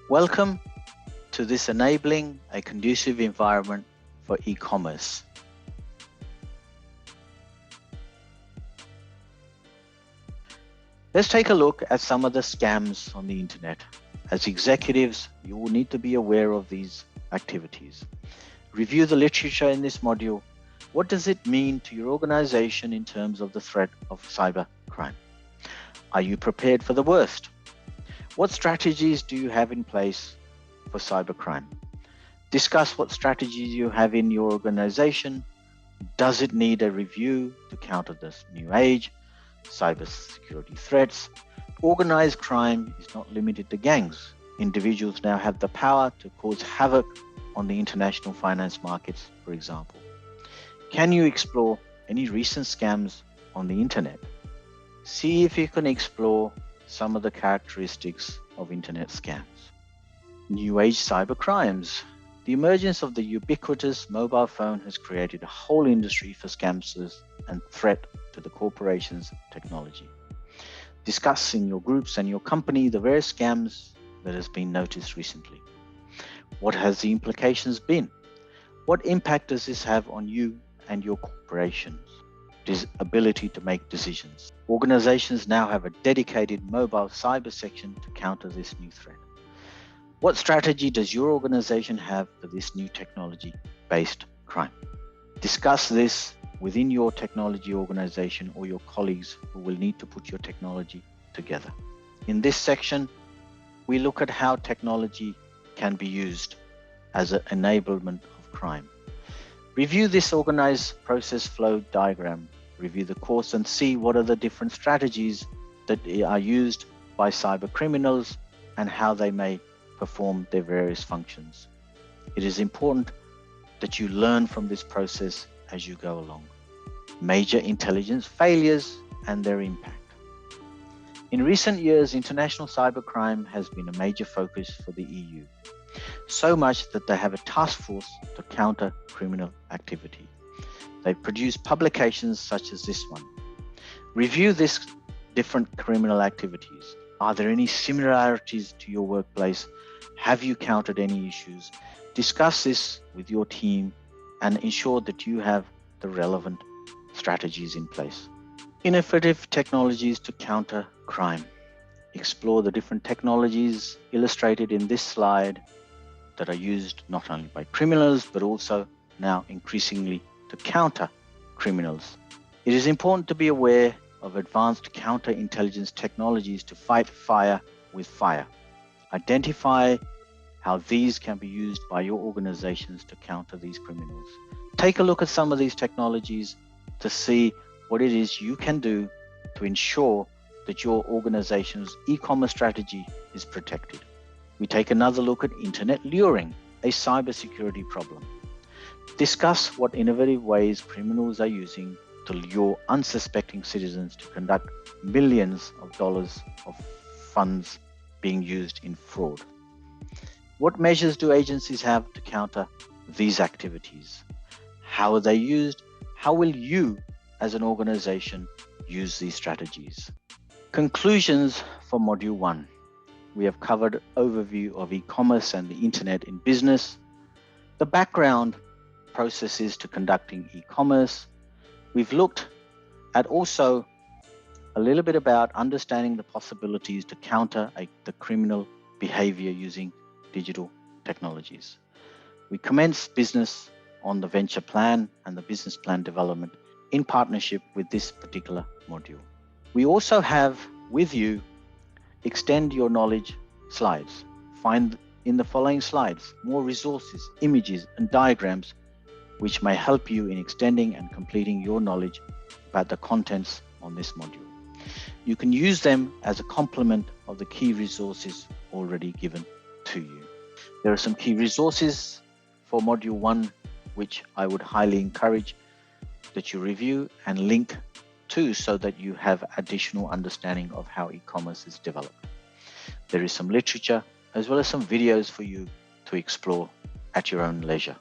Welcome to this enabling a conducive environment for e-commerce. Let's take a look at some of the scams on the internet. As executives, you will need to be aware of these activities. Review the literature in this module. What does it mean to your organization in terms of the threat of cyber crime? Are you prepared for the worst? What strategies do you have in place for cybercrime? Discuss what strategies you have in your organization. Does it need a review to counter this new age, cybersecurity threats? Organized crime is not limited to gangs. Individuals now have the power to cause havoc on the international finance markets, for example. Can you explore any recent scams on the internet? See if you can explore some of the characteristics of internet scams. New age cyber crimes. The emergence of the ubiquitous mobile phone has created a whole industry for scamsters and threat to the corporation's technology. Discuss in your groups and your company the various scams that has been noticed recently. What has the implications been? What impact does this have on you and your corporations? Ability to make decisions. Organizations now have a dedicated mobile cyber section to counter this new threat. What strategy does your organization have for this new technology-based crime? Discuss this within your technology organization or your colleagues who will need to put your technology together. In this section, we look at how technology can be used as an enablement of crime. Review this organized process flow diagram. Review the course and see what are the different strategies that are used by cyber criminals and how they may perform their various functions. It is important that you learn from this process as you go along. Major intelligence failures and their impact. In recent years, international cybercrime has been a major focus for the EU. So much that they have a task force to counter criminal activity. They produce publications such as this one. Review these different criminal activities. Are there any similarities to your workplace? Have you countered any issues? Discuss this with your team and ensure that you have the relevant strategies in place. Innovative technologies to counter crime. Explore the different technologies illustrated in this slide that are used not only by criminals, but also now increasingly to counter criminals. It is important to be aware of advanced counterintelligence technologies to fight fire with fire. Identify how these can be used by your organizations to counter these criminals. Take a look at some of these technologies to see what it is you can do to ensure that your organization's e-commerce strategy is protected. We take another look at internet luring, a cybersecurity problem. Discuss what innovative ways criminals are using to lure unsuspecting citizens to conduct millions of dollars of funds being used in fraud. What measures do agencies have to counter these activities? How are they used? How will you, as an organization, use these strategies? Conclusions for Module 1. We have covered overview of e-commerce and the internet in business, the background processes to conducting e-commerce. We've looked at also a little bit about understanding the possibilities to counter the criminal behavior using digital technologies. We commenced business on the venture plan and the business plan development in partnership with this particular module. We also have with you extend your knowledge slides. Find in the following slides more resources, images, and diagrams which may help you in extending and completing your knowledge about the contents on this module. You can use them as a complement of the key resources already given to you. There are some key resources for Module 1 which I would highly encourage that you review and link to so that you have additional understanding of how e-commerce is developed. There is some literature as well as some videos for you to explore at your own leisure.